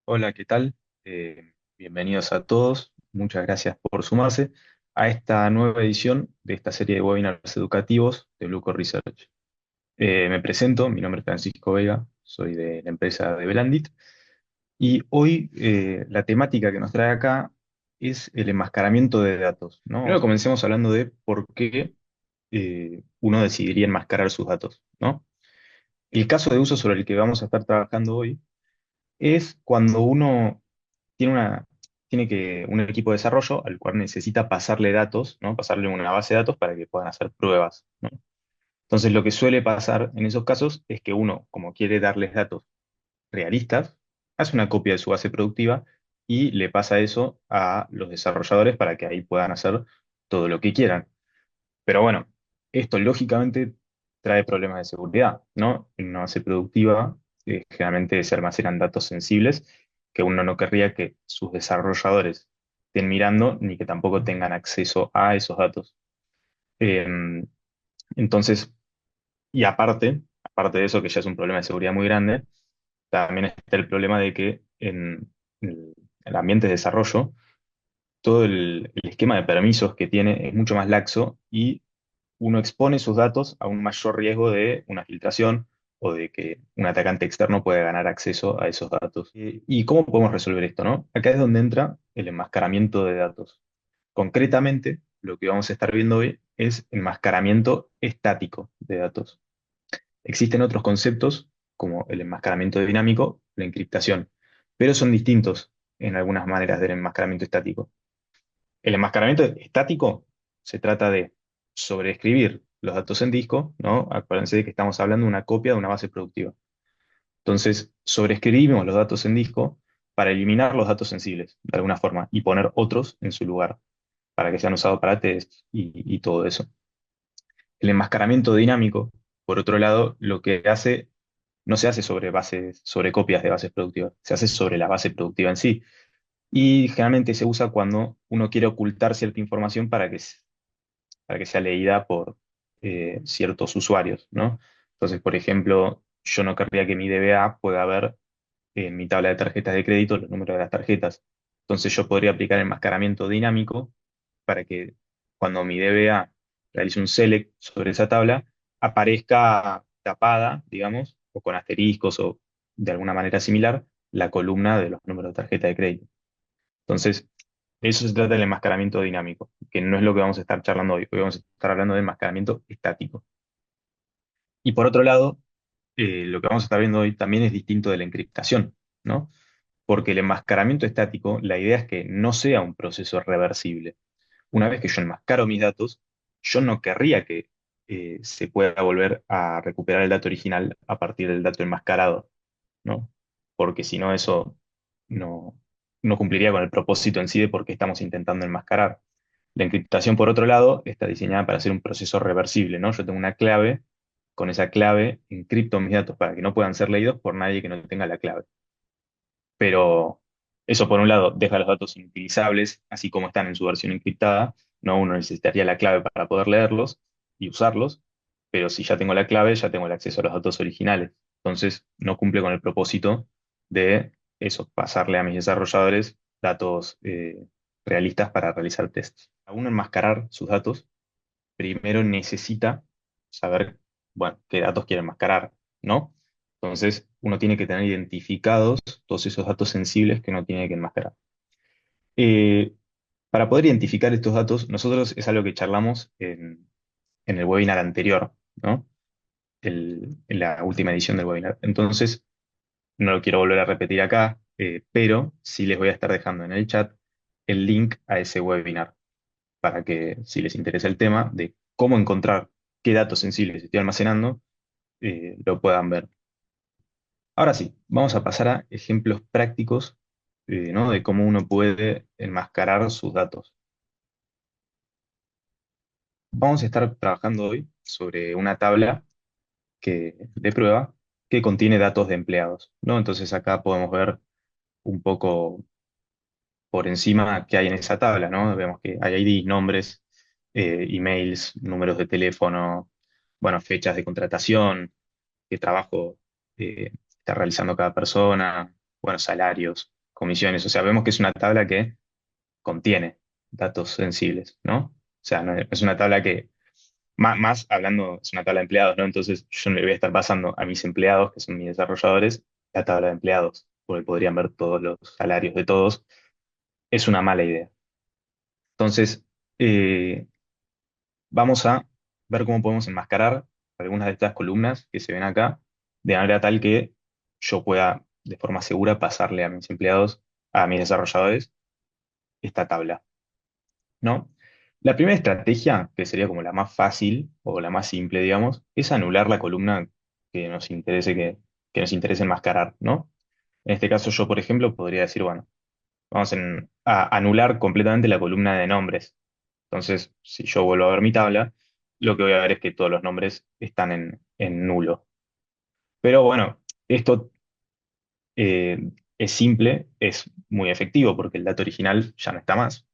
Hola, ¿qué tal? Bienvenidos a todos. Muchas gracias por sumarse a esta nueva edición de esta serie de webinars educativos de Bluecore Research. Me presento, mi nombre es Francisco Vega, soy de la empresa de Belandit y hoy la temática que nos trae acá es el enmascaramiento de datos, ¿no? Primero comencemos hablando de por qué uno decidiría enmascarar sus datos, ¿no? El caso de uso sobre el que vamos a estar trabajando hoy es cuando uno tiene un equipo de desarrollo al cual necesita pasarle datos, ¿no? Pasarle una base de datos para que puedan hacer pruebas, ¿no? Entonces, lo que suele pasar en esos casos es que uno, como quiere darles datos realistas, hace una copia de su base productiva y le pasa eso a los desarrolladores para que ahí puedan hacer todo lo que quieran. Pero bueno, esto lógicamente trae problemas de seguridad, ¿no? En una base productiva generalmente se almacenan datos sensibles que uno no querría que sus desarrolladores estén mirando ni que tampoco tengan acceso a esos datos. Eh, entonces, y aparte de eso, que ya es un problema de seguridad muy grande, también está el problema de que en el ambiente de desarrollo, todo el esquema de permisos que tiene es mucho más laxo y uno expone sus datos a un mayor riesgo de una filtración o de que un atacante externo pueda ganar acceso a esos datos. ¿Y cómo podemos resolver esto, no? Acá es donde entra el enmascaramiento de datos. Concretamente, lo que vamos a estar viendo hoy es enmascaramiento estático de datos. Existen otros conceptos como el enmascaramiento dinámico, la encriptación, pero son distintos en algunas maneras del enmascaramiento estático. El enmascaramiento estático se trata de sobreescribir los datos en disco, ¿no? Acuérdense de que estamos hablando de una copia de una base productiva. Entonces, sobreescribimos los datos en disco para eliminar los datos sensibles, de alguna forma, y poner otros en su lugar, para que sean usados para test y todo eso. El enmascaramiento dinámico, por otro lado, lo que hace, no se hace sobre bases, sobre copias de bases productivas, se hace sobre la base productiva en sí. Y generalmente se usa cuando uno quiere ocultar cierta información para que sea leída por ciertos usuarios, ¿no? Entonces, por ejemplo, yo no querría que mi DBA pueda ver en mi tabla de tarjetas de crédito los números de las tarjetas. Entonces, yo podría aplicar enmascaramiento dinámico para que cuando mi DBA realice un select sobre esa tabla, aparezca tapada, digamos, o con asteriscos o de alguna manera similar, la columna de los números de tarjeta de crédito. Entonces, eso se trata del enmascaramiento dinámico, que no es lo que vamos a estar charlando hoy. Hoy vamos a estar hablando de enmascaramiento estático. Y por otro lado, lo que vamos a estar viendo hoy también es distinto de la encriptación, ¿no? Porque el enmascaramiento estático, la idea es que no sea un proceso reversible. Una vez que yo enmascaro mis datos, yo no querría que se pueda volver a recuperar el dato original a partir del dato enmascarado, ¿no? Porque si no, eso no, no cumpliría con el propósito en sí de por qué estamos intentando enmascarar. La encriptación, por otro lado, está diseñada para ser un proceso reversible, ¿no? Yo tengo una clave, con esa clave encripto mis datos para que no puedan ser leídos por nadie que no tenga la clave. Pero eso, por un lado, deja los datos inutilizables, así como están en su versión encriptada, ¿no? Uno necesitaría la clave para poder leerlos y usarlos, pero si ya tengo la clave, ya tengo el acceso a los datos originales. Entonces, no cumple con el propósito de eso, pasarle a mis desarrolladores datos realistas para realizar tests. A uno enmascarar sus datos, primero necesita saber, bueno, qué datos quiere enmascarar, ¿no? Entonces, uno tiene que tener identificados todos esos datos sensibles que uno tiene que enmascarar. Eh, para poder identificar estos datos, nosotros es algo que charlamos en el webinar anterior, ¿no? En la última edición del webinar. Entonces, no lo quiero volver a repetir acá, pero sí les voy a estar dejando en el chat el link a ese webinar para que, si les interesa el tema de cómo encontrar qué datos sensibles estoy almacenando, lo puedan ver. Ahora sí, vamos a pasar a ejemplos prácticos, ¿no? De cómo uno puede enmascarar sus datos. Vamos a estar trabajando hoy sobre una tabla de prueba que contiene datos de empleados, ¿no? Entonces acá podemos ver un poco por encima qué hay en esa tabla, ¿no? Vemos que hay IDs, nombres, emails, números de teléfono, bueno, fechas de contratación, qué trabajo está realizando cada persona, bueno, salarios. comisiones. O sea, vemos que es una tabla que contiene datos sensibles, ¿no? O sea, no es una tabla que, más hablando, es una tabla de empleados, ¿no? Entonces yo no le voy a estar pasando a mis empleados, que son mis desarrolladores, la tabla de empleados, porque podrían ver todos los salarios de todos. Es una mala idea. Entonces, eh, vamos a ver cómo podemos enmascarar algunas de estas columnas que se ven acá, de manera tal que yo pueda, de forma segura, pasarle a mis empleados, a mis desarrolladores, esta tabla, ¿no? La primera estrategia, que sería como la más fácil o la más simple, digamos, es anular la columna que nos interese enmascarar, ¿no? En este caso, yo, por ejemplo, podría decir, bueno, a anular completamente la columna de nombres. Entonces, si yo vuelvo a ver mi tabla, lo que voy a ver es que todos los nombres están en nulo. Pero bueno, esto es simple, es muy efectivo porque el dato original ya no está más,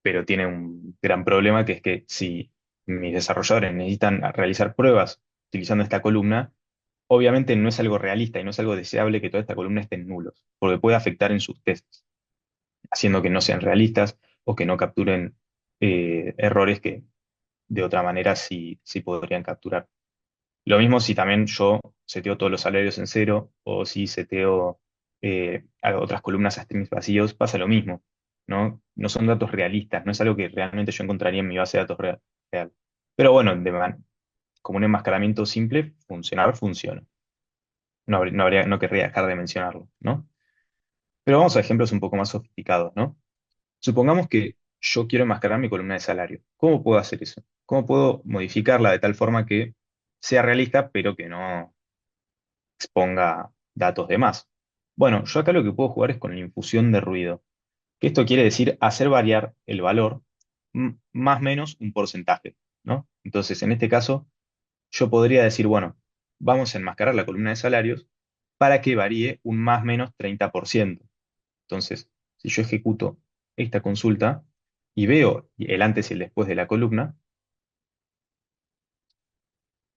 pero tiene un gran problema que es que si mis desarrolladores necesitan realizar pruebas utilizando esta columna, obviamente no es algo realista y no es algo deseable que toda esta columna esté en nulos, porque puede afectar en sus tests, haciendo que no sean realistas o que no capturen errores que de otra manera sí podrían capturar. Lo mismo si también yo seteo todos los salarios en cero o si seteo a otras columnas a strings vacíos, pasa lo mismo, ¿no? No son datos realistas, no es algo que realmente yo encontraría en mi base de datos real. Pero bueno, como un enmascaramiento simple, funciona. No querría dejar de mencionarlo, ¿no? Pero vamos a ejemplos un poco más sofisticados, ¿no? Supongamos que yo quiero enmascarar mi columna de salario. ¿Cómo puedo hacer eso? ¿Cómo puedo modificarla de tal forma que sea realista, pero que no exponga datos de más? Bueno, yo acá lo que puedo jugar es con la infusión de ruido, que esto quiere decir hacer variar el valor más o menos un porcentaje, ¿no? Entonces, en este caso, yo podría decir, bueno, vamos a enmascarar la columna de salarios para que varíe un más o menos 30%. Entonces, si yo ejecuto esta consulta y veo el antes y el después de la columna,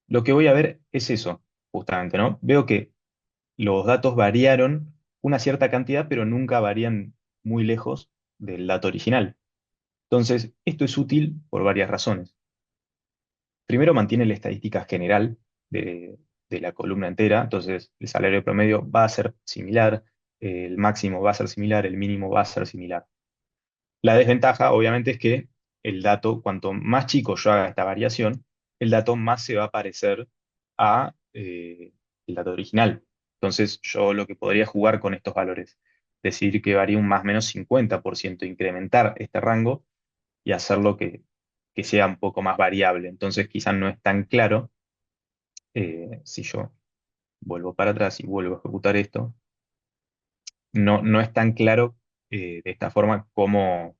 lo que voy a ver es eso, justamente, ¿no? Veo que los datos variaron una cierta cantidad, pero nunca varían muy lejos del dato original. Entonces, esto es útil por varias razones. Primero, mantiene la estadística general de la columna entera, entonces el salario promedio va a ser similar, el máximo va a ser similar, el mínimo va a ser similar. La desventaja, obviamente, es que el dato, cuanto más chico yo haga esta variación, el dato más se va a parecer a el dato original. Entonces, yo lo que podría jugar con estos valores, decir que varía un más o menos 50%, incrementar este rango y hacerlo que sea un poco más variable. Entonces, quizás no es tan claro si yo vuelvo para atrás y vuelvo a ejecutar esto, no es tan claro de esta forma como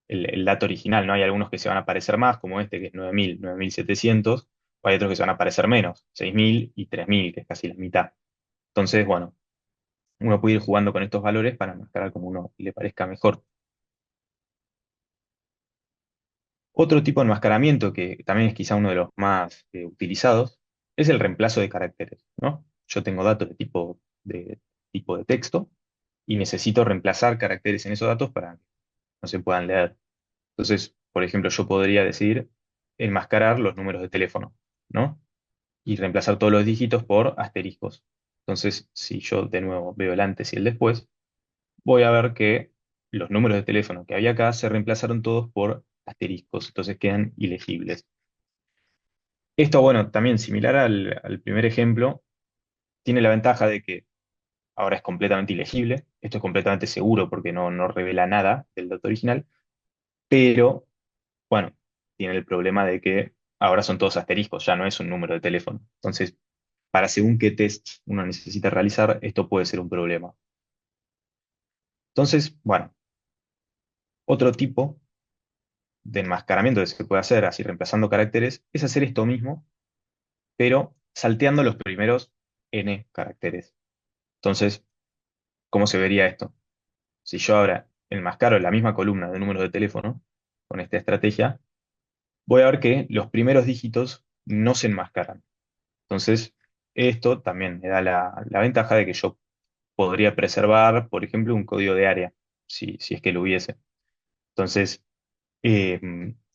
el dato original, ¿no? Hay algunos que se van a parecer más, como este, que es 9.000, 9.700, o hay otros que se van a parecer menos, 6.000 y 3.000, que es casi la mitad. Entonces, bueno, uno puede ir jugando con estos valores para mostrar como uno le parezca mejor. Otro tipo de enmascaramiento, que también es quizá uno de los más utilizados, es el reemplazo de caracteres, ¿no? Yo tengo datos de tipo de texto y necesito reemplazar caracteres en esos datos para que no se puedan leer. Entonces, por ejemplo, yo podría decir enmascarar los números de teléfono, ¿no? Y reemplazar todos los dígitos por asteriscos. Entonces, si yo de nuevo veo el antes y el después, voy a ver que los números de teléfono que había acá se reemplazaron todos por asteriscos, entonces quedan ilegibles. Esto, bueno, también similar al primer ejemplo, tiene la ventaja de que ahora es completamente ilegible, esto es completamente seguro porque no revela nada del dato original, pero bueno, tiene el problema de que ahora son todos asteriscos, ya no es un número de teléfono. Entonces, para según qué test uno necesita realizar, esto puede ser un problema. Entonces, bueno, otro tipo de enmascaramiento que se puede hacer, así reemplazando caracteres, es hacer esto mismo, pero salteando los primeros n caracteres. Entonces, ¿cómo se vería esto? Si yo ahora enmascaro la misma columna de números de teléfono con esta estrategia, voy a ver que los primeros dígitos no se enmascaran. Entonces, esto también me da la ventaja de que yo podría preservar, por ejemplo, un código de área, si es que lo hubiese. Entonces, eh,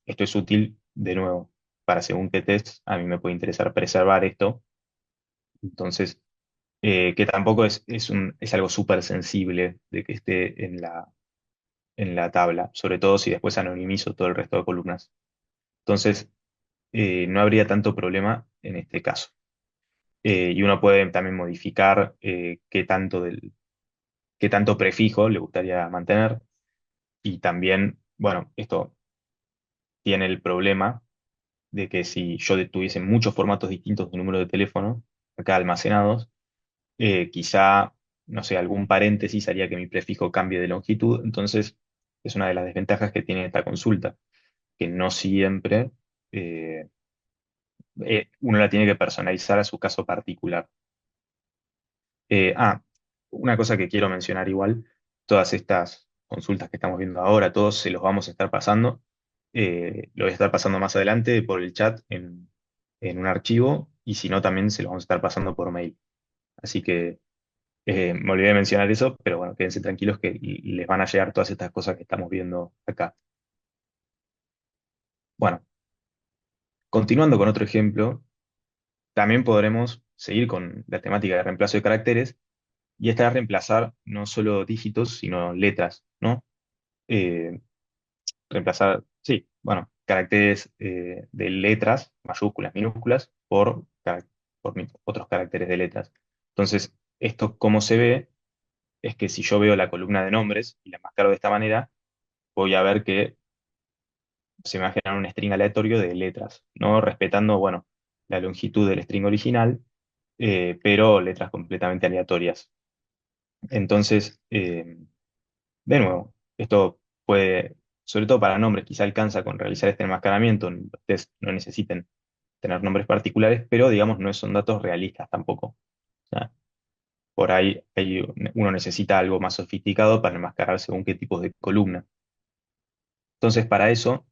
esto es útil, de nuevo, para según qué test, a mí me puede interesar preservar esto. Entonces, que tampoco es algo súper sensible de que esté en la tabla, sobre todo si después anonimizo todo el resto de columnas. Entonces, no habría tanto problema en este caso. Y uno puede también modificar qué tanto prefijo le gustaría mantener. Y también, bueno, esto tiene el problema de que si yo tuviese muchos formatos distintos de número de teléfono acá almacenados, quizá, no sé, algún paréntesis haría que mi prefijo cambie de longitud. Entonces, es una de las desventajas que tiene esta consulta, que no siempre eh, uno la tiene que personalizar a su caso particular. Ah, una cosa que quiero mencionar igual, todas estas consultas que estamos viendo ahora, todos se los vamos a estar pasando. Lo voy a estar pasando más adelante por el chat en un archivo y si no también se los vamos a estar pasando por mail. Así que me olvidé de mencionar eso, pero bueno, quédense tranquilos que les van a llegar todas estas cosas que estamos viendo acá. Bueno, continuando con otro ejemplo, también podremos seguir con la temática de reemplazo de caracteres y esta es reemplazar no solo dígitos, sino letras, ¿no? Eh, reemplazar, sí, bueno, caracteres de letras, mayúsculas, minúsculas, por otros caracteres de letras. Entonces, esto como se ve es que si yo veo la columna de nombres y la enmascaro de esta manera, voy a ver que se me va a generar un string aleatorio de letras, ¿no? Respetando, bueno, la longitud del string original, pero letras completamente aleatorias. Entonces, de nuevo, esto puede, sobre todo para nombres, quizá alcanza con realizar este enmascaramiento, los test no necesiten tener nombres particulares, pero digamos no son datos realistas tampoco. O sea, por ahí uno necesita algo más sofisticado para enmascarar según qué tipos de columna. Entonces, para eso,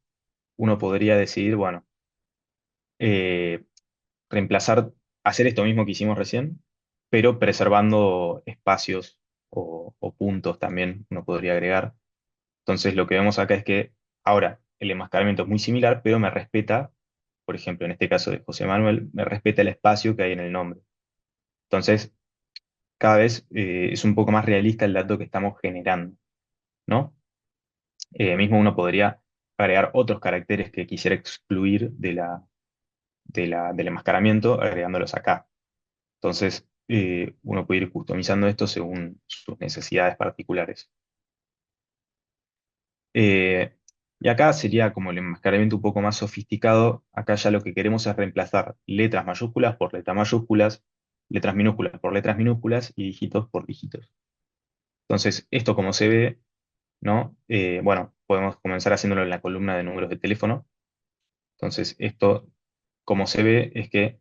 uno podría decidir, bueno, eh, reemplazar, hacer esto mismo que hicimos recién, pero preservando espacios o puntos también uno podría agregar. Entonces lo que vemos acá es que ahora el enmascaramiento es muy similar, pero me respeta, por ejemplo, en este caso de José Manuel, me respeta el espacio que hay en el nombre. Entonces, cada vez es un poco más realista el dato que estamos generando, ¿no? Mismo uno podría agregar otros caracteres que quisiera excluir del enmascaramiento, agregándolos acá. Entonces, uno puede ir customizando esto según sus necesidades particulares. Eh, y acá sería como el enmascaramiento un poco más sofisticado. Acá ya lo que queremos es reemplazar letras mayúsculas por letras mayúsculas, letras minúsculas por letras minúsculas y dígitos por dígitos. Entonces, esto como se ve, ¿no? Bueno, podemos comenzar haciéndolo en la columna de números de teléfono. Entonces, esto como se ve es que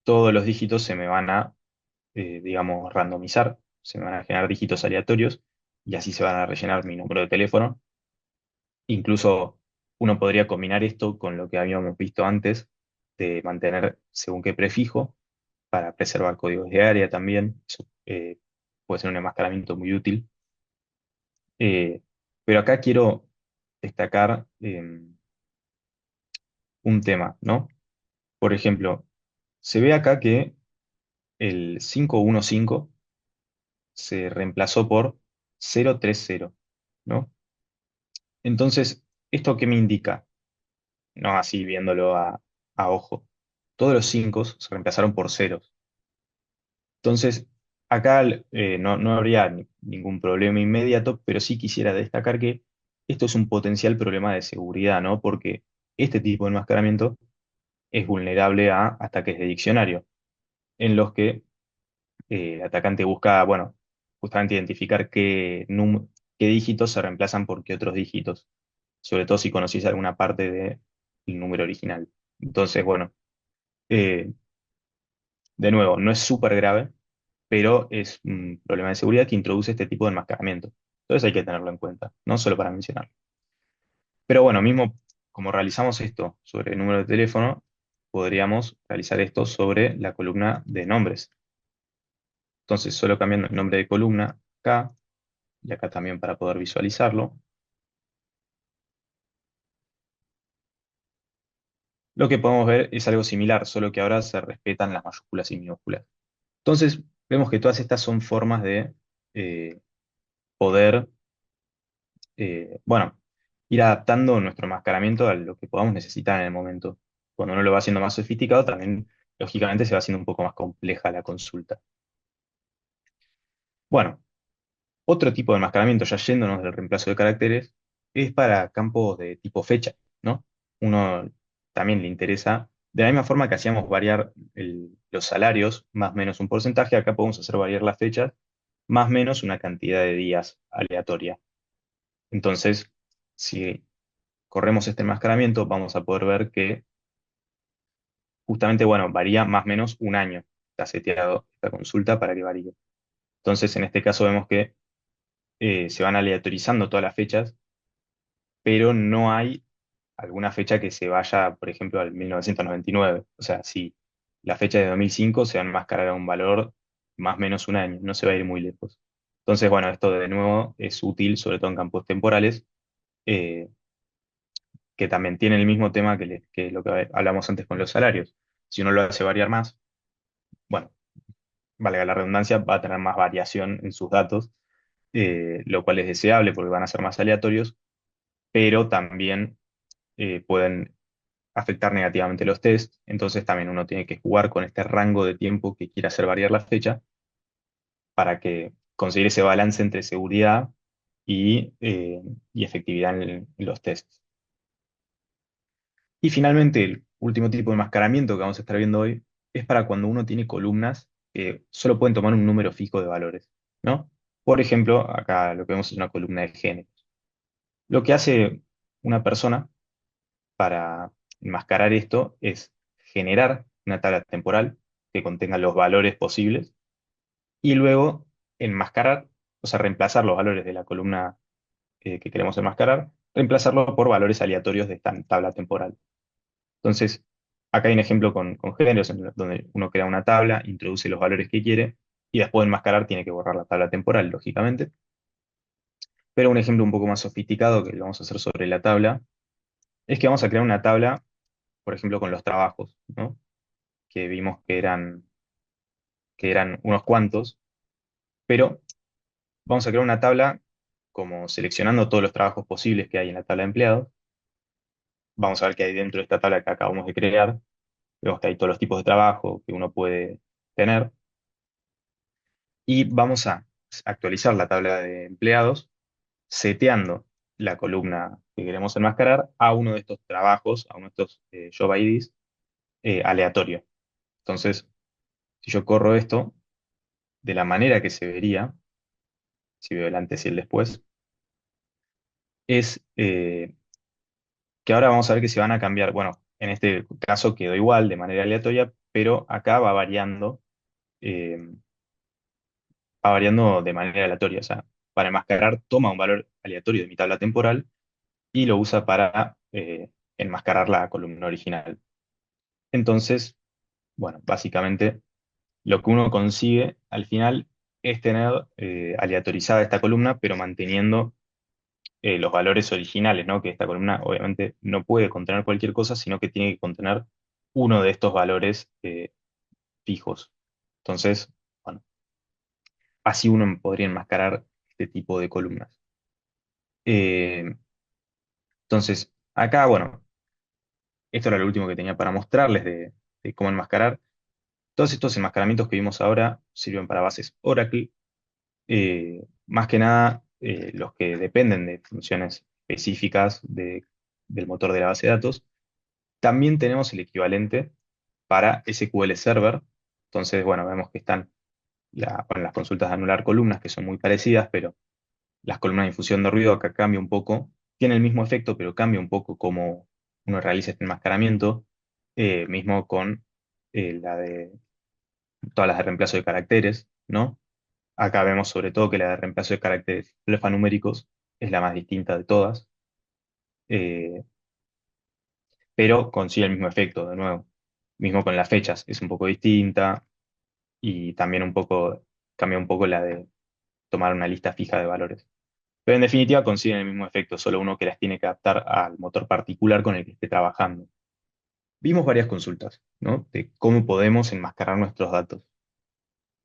todos los dígitos se me van a, digamos, randomizar, se me van a generar dígitos aleatorios y así se van a rellenar mi número de teléfono. Incluso uno podría combinar esto con lo que habíamos visto antes, de mantener según qué prefijo, para preservar códigos de área también. Eso, puede ser un enmascaramiento muy útil. Eh, pero acá quiero destacar un tema, ¿no? Por ejemplo, se ve acá que el 515 se reemplazó por 030, ¿no? Entonces, ¿esto qué me indica? No así viéndolo a ojo. Todos los 5 se reemplazaron por ceros. Entonces, acá no habría ningún problema inmediato, pero sí quisiera destacar que esto es un potencial problema de seguridad, ¿no? Porque este tipo de enmascaramiento es vulnerable a ataques de diccionario, en los que el atacante busca, bueno, justamente identificar qué dígitos se reemplazan por qué otros dígitos, sobre todo si conocéis alguna parte del número original. Entonces, bueno, eh, de nuevo, no es súper grave, pero es un problema de seguridad que introduce este tipo de enmascaramiento. Entonces hay que tenerlo en cuenta, no solo para mencionar. Pero bueno, mismo como realizamos esto sobre el número de teléfono, podríamos realizar esto sobre la columna de nombres. Entonces, solo cambiando el nombre de columna acá y acá también para poder visualizarlo, lo que podemos ver es algo similar, solo que ahora se respetan las mayúsculas y minúsculas. Entonces, vemos que todas estas son formas de eh, poder, bueno, ir adaptando nuestro enmascaramiento a lo que podamos necesitar en el momento. Cuando uno lo va haciendo más sofisticado, también, lógicamente, se va haciendo un poco más compleja la consulta. Bueno, otro tipo de enmascaramiento, ya yéndonos del reemplazo de caracteres, es para campos de tipo fecha, ¿no? Uno también le interesa, de la misma forma que hacíamos variar los salarios, más o menos un porcentaje, acá podemos hacer variar las fechas, más o menos una cantidad de días aleatoria. Entonces, si corremos este enmascaramiento, vamos a poder ver que justamente, bueno, varía más o menos un año. Está seteado esta consulta para que varíe. Entonces, en este caso vemos que se van aleatorizando todas las fechas, pero no hay alguna fecha que se vaya, por ejemplo, al 1999. O sea, si la fecha de 2005 se va a enmascarar a un valor más o menos un año, no se va a ir muy lejos. Entonces, bueno, esto de nuevo es útil, sobre todo en campos temporales, eh, que también tiene el mismo tema que lo que hablamos antes con los salarios. Si uno lo hace variar más, bueno, valga la redundancia, va a tener más variación en sus datos, lo cual es deseable porque van a ser más aleatorios, pero también pueden afectar negativamente los tests. Entonces también uno tiene que jugar con este rango de tiempo que quiere hacer variar la fecha para que conseguir ese balance entre seguridad y efectividad en los tests. Y finalmente, el último tipo de enmascaramiento que vamos a estar viendo hoy es para cuando uno tiene columnas que solo pueden tomar un número fijo de valores, ¿no? Por ejemplo, acá lo que vemos es una columna de género. Lo que hace una persona para enmascarar esto es generar una tabla temporal que contenga los valores posibles y luego enmascarar, o sea, reemplazar los valores de la columna que queremos enmascarar, reemplazarlo por valores aleatorios de esta tabla temporal. Entonces, acá hay un ejemplo con géneros donde uno crea una tabla, introduce los valores que quiere y después de enmascarar tiene que borrar la tabla temporal, lógicamente. Pero un ejemplo un poco más sofisticado que lo vamos a hacer sobre la tabla es que vamos a crear una tabla, por ejemplo, con los trabajos, ¿no? Que vimos que eran unos cuantos, pero vamos a crear una tabla como seleccionando todos los trabajos posibles que hay en la tabla de empleados. Vamos a ver qué hay dentro de esta tabla que acabamos de crear. Vemos que hay todos los tipos de trabajo que uno puede tener. Y vamos a actualizar la tabla de empleados, seteando la columna que queremos enmascarar a uno de estos trabajos, a uno de estos job IDs aleatorio. Entonces, si yo corro esto, de la manera que se vería, si veo el antes y el después, es que ahora vamos a ver que se van a cambiar. Bueno, en este caso quedó igual de manera aleatoria, pero acá eh, va variando de manera aleatoria. O sea, para enmascarar, toma un valor aleatorio de mi tabla temporal y lo usa para enmascarar la columna original. Entonces, bueno, básicamente lo que uno consigue al final es tener aleatorizada esta columna, pero manteniendo los valores originales, ¿no? Que esta columna obviamente no puede contener cualquier cosa, sino que tiene que contener uno de estos valores fijos. Entonces, bueno, así uno podría enmascarar este tipo de columnas. Eh, entonces, acá, bueno, esto era lo último que tenía para mostrarles de cómo enmascarar. Todos estos enmascaramientos que vimos ahora sirven para bases Oracle, más que nada los que dependen de funciones específicas del motor de la base de datos. También tenemos el equivalente para SQL Server. Entonces, bueno, vemos que están bueno, las consultas de anular columnas, que son muy parecidas, pero las columnas de infusión de ruido acá cambia un poco. Tiene el mismo efecto, pero cambia un poco cómo uno realiza este enmascaramiento, mismo con la de todas las de reemplazo de caracteres, ¿no? Acá vemos sobre todo que la de reemplazo de caracteres alfanuméricos es la más distinta de todas, eh, pero consigue el mismo efecto, de nuevo. Mismo con las fechas, es un poco distinta y también un poco. cambia un poco la de tomar una lista fija de valores. Pero en definitiva consiguen el mismo efecto, solo uno que las tiene que adaptar al motor particular con el que esté trabajando. Vimos varias consultas, ¿no? De cómo podemos enmascarar nuestros datos.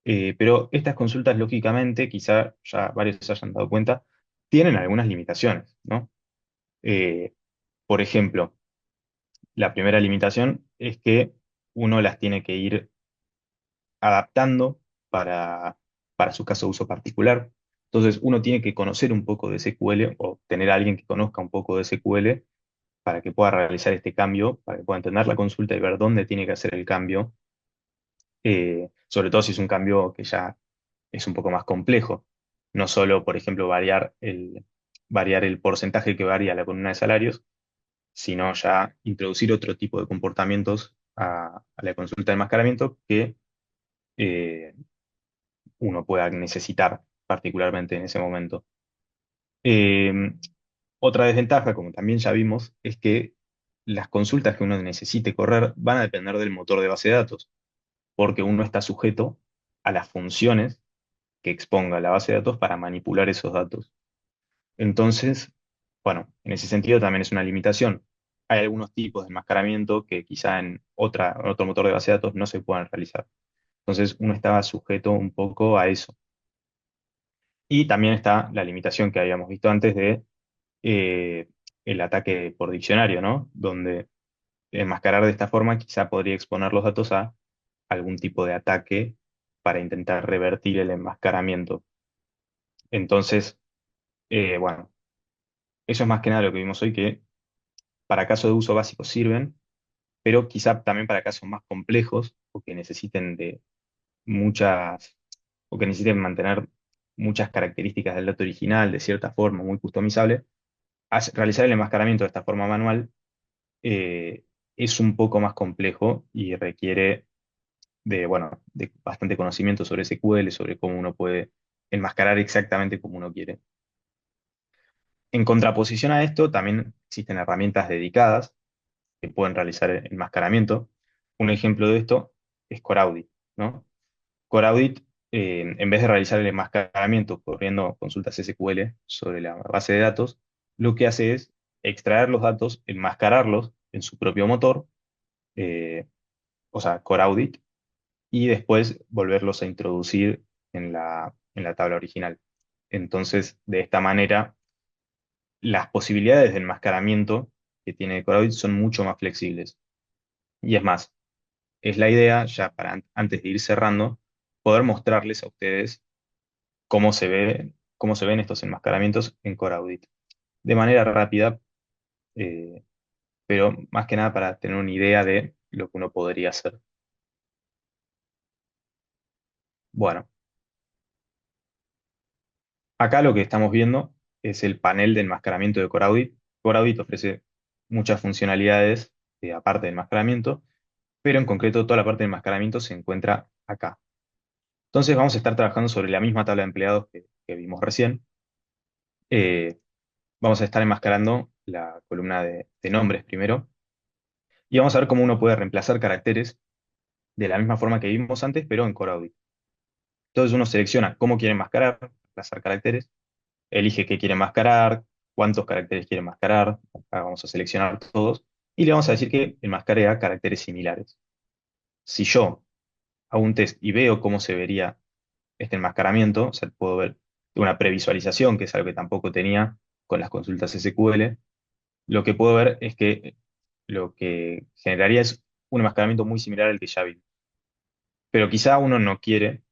Pero estas consultas, lógicamente, quizá ya varios se hayan dado cuenta, tienen algunas limitaciones, ¿no? Eh, por ejemplo, la primera limitación es que uno las tiene que ir adaptando para, para su caso de uso particular. Entonces, uno tiene que conocer un poco de SQL o tener a alguien que conozca un poco de SQL para que pueda realizar este cambio, para que pueda entender la consulta y ver dónde tiene que hacer el cambio, sobre todo si es un cambio que ya es un poco más complejo. No solo, por ejemplo, variar el porcentaje que varía la columna de salarios, sino ya introducir otro tipo de comportamientos a la consulta de enmascaramiento que eh, uno pueda necesitar particularmente en ese momento. Eh, Otra desventaja, como también ya vimos, es que las consultas que uno necesite correr van a depender del motor de base de datos, porque uno está sujeto a las funciones que exponga la base de datos para manipular esos datos. Entonces, bueno, en ese sentido también es una limitación. Hay algunos tipos de enmascaramiento que quizá en otro motor de base de datos no se puedan realizar. Entonces, uno estaba sujeto un poco a eso. Y también está la limitación que habíamos visto antes de eh, el ataque por diccionario, ¿no? Donde enmascarar de esta forma quizá podría exponer los datos a algún tipo de ataque para intentar revertir el enmascaramiento. Entonces, bueno, eso es más que nada lo que vimos hoy, que para casos de uso básico sirven, pero quizá también para casos más complejos o que necesiten de muchas, o que necesiten mantener muchas características del dato original de cierta forma, muy customizable, realizar el enmascaramiento de esta forma manual eh, es un poco más complejo y requiere de, bueno, de bastante conocimiento sobre SQL, sobre cómo uno puede enmascarar exactamente como uno quiere. En contraposición a esto, también existen herramientas dedicadas que pueden realizar el enmascaramiento. Un ejemplo de esto es Core Audit, ¿no? Core Audit, en vez de realizar el enmascaramiento corriendo consultas SQL sobre la base de datos, lo que hace es extraer los datos, enmascararlos en su propio motor, eh, o sea, Core Audit, y después volverlos a introducir en la tabla original. Entonces, de esta manera, las posibilidades de enmascaramiento que tiene Core Audit son mucho más flexibles. Y es más, es la idea, ya para antes de ir cerrando, poder mostrarles a ustedes cómo se ven estos enmascaramientos en Core Audit. De manera rápida, eh, pero más que nada para tener una idea de lo que uno podría hacer. Bueno, acá lo que estamos viendo es el panel de enmascaramiento de Core Audit. Core Audit ofrece muchas funcionalidades aparte del enmascaramiento, pero en concreto toda la parte de enmascaramiento se encuentra acá. Entonces vamos a estar trabajando sobre la misma tabla de empleados que vimos recién. Eh, Vamos a estar enmascarando la columna de nombres primero y vamos a ver cómo uno puede reemplazar caracteres de la misma forma que vimos antes, pero en Core Audit. Entonces uno selecciona cómo quiere enmascarar, reemplazar caracteres, elige qué quiere enmascarar, cuántos caracteres quiere enmascarar, acá vamos a seleccionar todos, y le vamos a decir que enmascare a caracteres similares. Si yo hago un test y veo cómo se vería este enmascaramiento, o sea, puedo ver una previsualización, que es algo que tampoco tenía con las consultas SQL, lo que puedo ver es que lo que generaría es un enmascaramiento muy similar al que ya vi. Pero quizá uno no quiere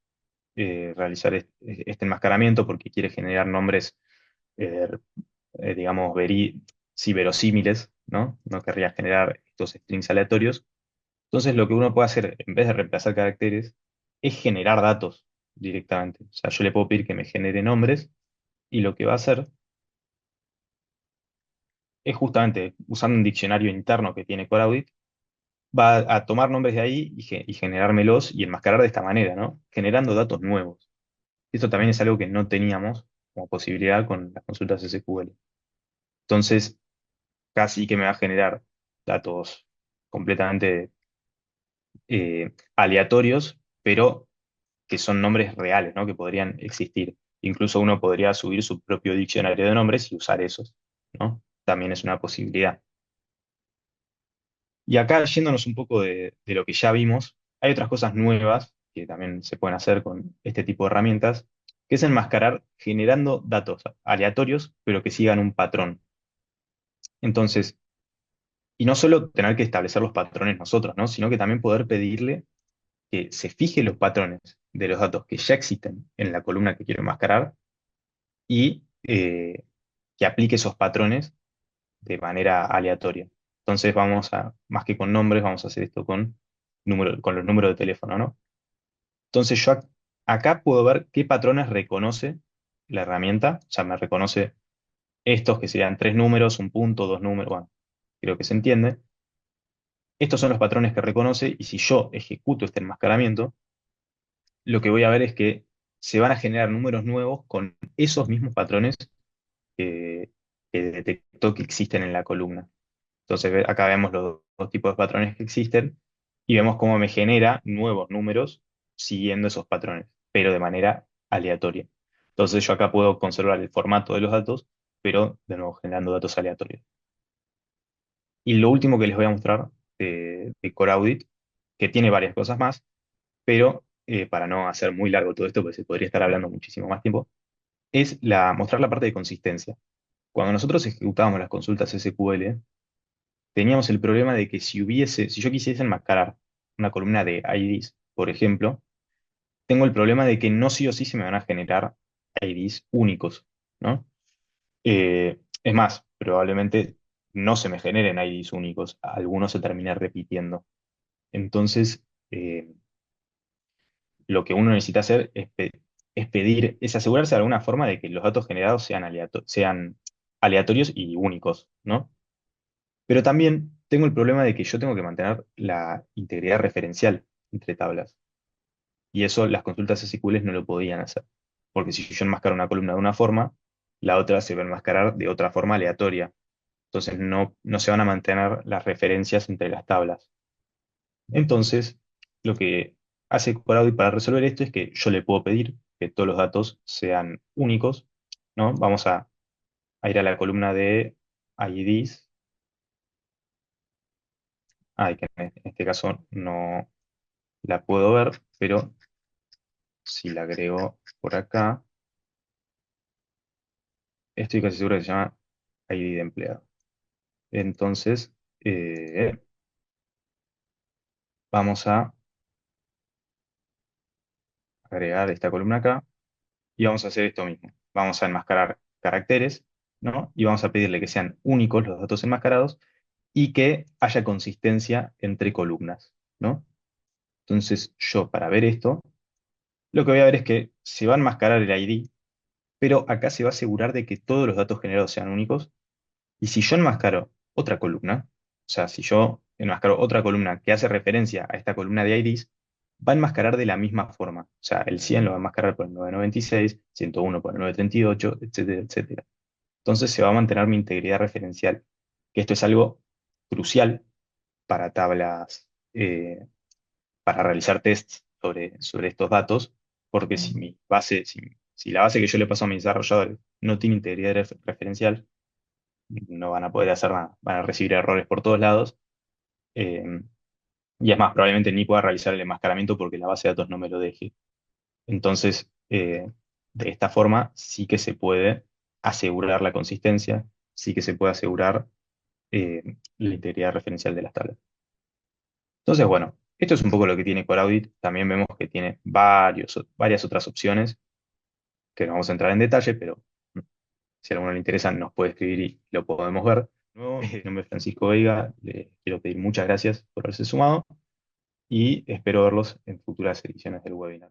realizar este enmascaramiento porque quiere generar nombres, eh, digamos, sí, verosímiles, ¿no? No querría generar estos strings aleatorios. Entonces, lo que uno puede hacer, en vez de reemplazar caracteres, es generar datos directamente. O sea, yo le puedo pedir que me genere nombres y lo que va a hacer es justamente, usando un diccionario interno que tiene Core Audit, va a tomar nombres de ahí y generármelos y enmascarar de esta manera, ¿no? Generando datos nuevos. Esto también es algo que no teníamos como posibilidad con las consultas SQL. Entonces, casi que me va a generar datos completamente aleatorios, pero que son nombres reales, ¿no? Que podrían existir. Incluso uno podría subir su propio diccionario de nombres y usar esos, ¿no? También es una posibilidad. Y acá, yéndonos un poco de lo que ya vimos, hay otras cosas nuevas que también se pueden hacer con este tipo de herramientas, que es enmascarar generando datos aleatorios, pero que sigan un patrón. Entonces, y no solo tener que establecer los patrones nosotros, ¿no? Sino que también poder pedirle que se fije los patrones de los datos que ya existen en la columna que quiero enmascarar y que aplique esos patrones de manera aleatoria. Entonces vamos a, más que con nombres, vamos a hacer esto con los números de teléfono, ¿no? Entonces yo acá puedo ver qué patrones reconoce la herramienta, o sea, me reconoce estos que serían tres números, un punto, dos números, bueno, creo que se entiende. Estos son los patrones que reconoce y si yo ejecuto este enmascaramiento, lo que voy a ver es que se van a generar números nuevos con esos mismos patrones que, que detectó que existen en la columna. Entonces acá vemos los dos tipos de patrones que existen y vemos cómo me genera nuevos números siguiendo esos patrones, pero de manera aleatoria. Entonces yo acá puedo conservar el formato de los datos, pero de nuevo generando datos aleatorios. Y lo último que les voy a mostrar de Core Audit, que tiene varias cosas más, pero para no hacer muy largo todo esto, porque se podría estar hablando muchísimo más tiempo, es mostrar la parte de consistencia. Cuando nosotros ejecutábamos las consultas SQL, teníamos el problema de que si yo quisiese enmascarar una columna de IDs, por ejemplo, tengo el problema de que no sí o sí se me van a generar IDs únicos, ¿no? Es más, probablemente no se me generen IDs únicos, algunos se terminen repitiendo. Entonces, lo que uno necesita hacer es pedir, es asegurarse de alguna forma de que los datos generados sean aleatorios y únicos, ¿no? Pero también tengo el problema de que yo tengo que mantener la integridad referencial entre tablas. Y eso las consultas SQL no lo podían hacer. Porque si yo enmascaro una columna de una forma, la otra se va a enmascarar de otra forma aleatoria. Entonces no se van a mantener las referencias entre las tablas. Entonces, lo que hace Coraudi para resolver esto es que yo le puedo pedir que todos los datos sean únicos, ¿no? Vamos a ir a la columna de IDs. Que en este caso no la puedo ver, pero si la agrego por acá, estoy casi seguro que se llama ID de empleado. Entonces, vamos a agregar esta columna acá y vamos a hacer esto mismo. Vamos a enmascarar caracteres, ¿no? Y vamos a pedirle que sean únicos los datos enmascarados y que haya consistencia entre columnas, ¿no? Entonces, yo para ver esto, lo que voy a ver es que se va a enmascarar el ID, pero acá se va a asegurar de que todos los datos generados sean únicos. Y si yo enmascaro otra columna, o sea, si yo enmascaro otra columna que hace referencia a esta columna de IDs, va a enmascarar de la misma forma. O sea, el 100 lo va a enmascarar por el 996, 101 por el 938, etcétera, etcétera. Entonces se va a mantener mi integridad referencial, que esto es algo crucial para tablas, para realizar tests sobre estos datos, porque si la base que yo le paso a mis desarrolladores no tiene integridad referencial, no van a poder hacer nada, van a recibir errores por todos lados. eh, y es más, probablemente ni pueda realizar el enmascaramiento porque la base de datos no me lo deje. Entonces, de esta forma sí que se puede asegurar la consistencia, sí que se puede asegurar la integridad referencial de las tablas. Entonces, bueno, esto es un poco lo que tiene Core Audit. También vemos que tiene varias otras opciones que no vamos a entrar en detalle, pero si a alguno le interesa, nos puede escribir y lo podemos ver. De nuevo, mi nombre es Francisco Veiga, le quiero pedir muchas gracias por haberse sumado y espero verlos en futuras ediciones del webinar.